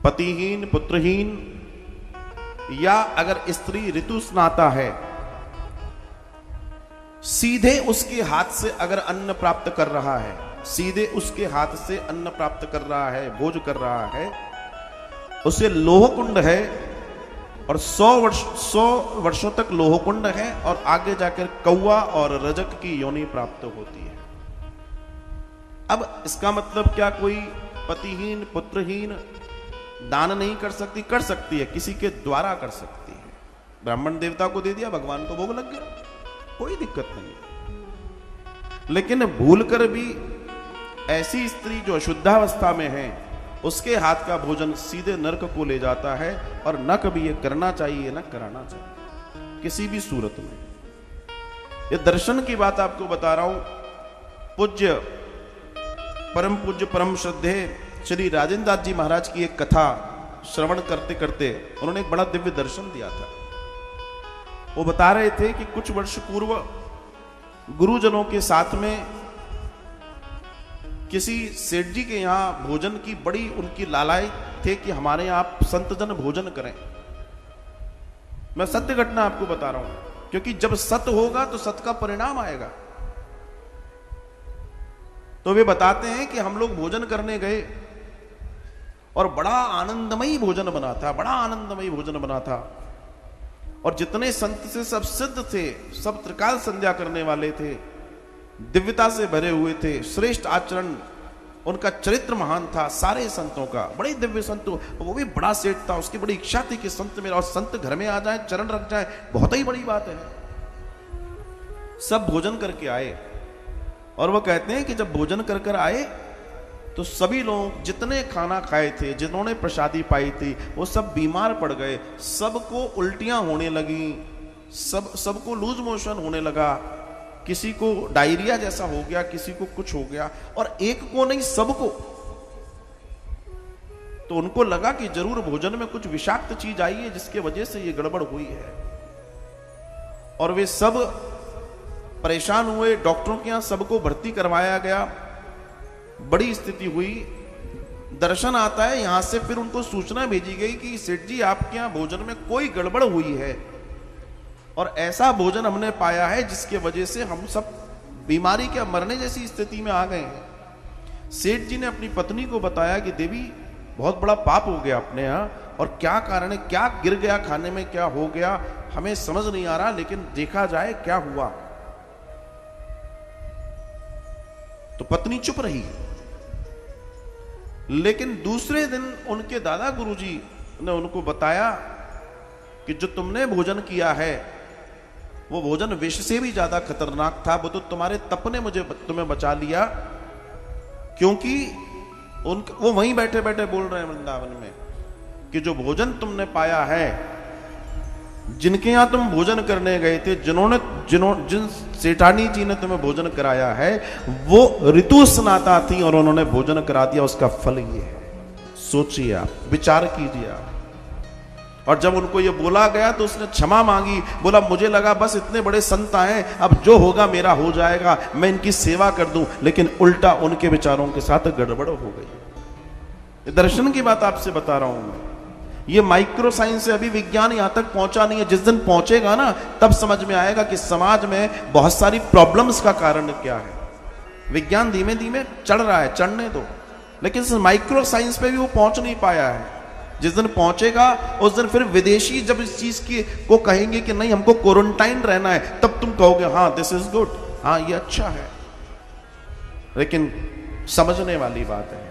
पतिहीन पुत्रहीन, या अगर स्त्री ऋतु स्नाता है, सीधे उसके हाथ से अगर अन्न प्राप्त कर रहा है, सीधे उसके हाथ से अन्न प्राप्त कर रहा है, भोज कर रहा है, उसे लोहकुंड है और 100 वर्षों तक लोहकुंड है और आगे जाकर कौवा और रजक की योनि प्राप्त होती है। अब इसका मतलब क्या कोई पतिहीन पुत्रहीन दान नहीं कर सकती? कर सकती है, किसी के द्वारा कर सकती है। ब्राह्मण देवता को दे दिया, भगवान को भोग लग गया, कोई दिक्कत नहीं। लेकिन भूलकर भी ऐसी स्त्री जो अशुद्धावस्था में है, उसके हाथ का भोजन सीधे नरक को ले जाता है और न कभी ये करना चाहिए न कराना चाहिए किसी भी सूरत में। ये दर्शन की बात आपको बता रहा हूं। पूज्य परम श्रद्धे श्री राजेंद्र दास जी महाराज की एक कथा श्रवण करते करते उन्होंने एक बड़ा दिव्य दर्शन दिया था। वो बता रहे थे कि कुछ वर्ष पूर्व गुरुजनों के साथ में किसी सेठ जी के यहां भोजन की बड़ी उनकी लालाई थे कि हमारे यहां आप संतजन भोजन करें। मैं सत्य घटना आपको बता रहा हूं, क्योंकि जब सत्य होगा तो सत्य का परिणाम आएगा। तो वे बताते हैं कि हम लोग भोजन करने गए और बड़ा आनंदमयी भोजन बना था, बड़ा आनंदमयी भोजन बना था। और जितने संत से सब सिद्ध थे, सब त्रिकाल संध्या करने वाले थे, दिव्यता से भरे हुए थे, श्रेष्ठ आचरण, उनका चरित्र महान था सारे संतों का, बड़े दिव्य संत। वो भी बड़ा सेठ था, उसकी बड़ी इच्छा थी कि संत मेरा और संत घर में आ जाए, चरण रख जाए, बहुत ही बड़ी बात है। सब भोजन करके आए और वो कहते हैं कि जब भोजन कर कर आए तो सभी लोग जितने खाना खाए थे, जिन्होंने प्रसादी पाई थी, वो सब बीमार पड़ गए। सबको उल्टियां होने लगी, सबको लूज मोशन होने लगा, किसी को डायरिया जैसा हो गया, किसी को कुछ हो गया, और एक को नहीं सबको। तो उनको लगा कि जरूर भोजन में कुछ विषाक्त चीज आई है जिसके वजह से ये गड़बड़ हुई है। और वे सब परेशान हुए, डॉक्टरों के यहां सबको भर्ती करवाया गया, बड़ी स्थिति हुई। दर्शन आता है यहां से, फिर उनको सूचना भेजी गई कि सेठ जी आपके यहां भोजन में कोई गड़बड़ हुई है और ऐसा भोजन हमने पाया है जिसके वजह से हम सब बीमारी के मरने जैसी स्थिति में आ गए हैं। सेठ जी ने अपनी पत्नी को बताया कि देवी बहुत बड़ा पाप हो गया अपने यहाँ, और क्या कारण है, क्या गिर गया खाने में, क्या हो गया हमें समझ नहीं आ रहा, लेकिन देखा जाए क्या हुआ। तो पत्नी चुप रही। लेकिन दूसरे दिन उनके दादा गुरुजी ने उनको बताया कि जो तुमने भोजन किया है वो भोजन विष से भी ज्यादा खतरनाक था, वो तो तुम्हारे तप ने तुम्हें बचा लिया। क्योंकि वो वहीं बैठे बैठे बोल रहे हैं वृंदावन में कि जो भोजन तुमने पाया है, जिनके यहां तुम भोजन करने गए थे, जिन सेठानी जी ने तुम्हें भोजन कराया है, वो ऋतु स्नाता थी और उन्होंने भोजन करा दिया। उसका फल ये है। सोचिए आप, विचार कीजिए आप। और जब उनको ये बोला गया तो उसने क्षमा मांगी, बोला मुझे लगा बस इतने बड़े संत आए, अब जो होगा मेरा हो जाएगा, मैं इनकी सेवा कर दूं। लेकिन उल्टा उनके विचारों के साथ गड़बड़ हो गई। दर्शन की बात आपसे बता रहा हूं मैं। ये माइक्रो साइंस से अभी विज्ञान यहां तक पहुंचा नहीं है। जिस दिन पहुंचेगा ना, तब समझ में आएगा कि समाज में बहुत सारी प्रॉब्लम्स का कारण क्या है। विज्ञान धीमे धीमे चढ़ रहा है, चढ़ने दो, लेकिन इस माइक्रो साइंस पे भी वो पहुंच नहीं पाया है। जिस दिन पहुंचेगा उस दिन फिर विदेशी जब इस चीज को कहेंगे कि नहीं हमको क्वारंटाइन रहना है, तब तुम कहोगे हाँ दिस इज गुड, हाँ ये अच्छा है। लेकिन समझने वाली बात है।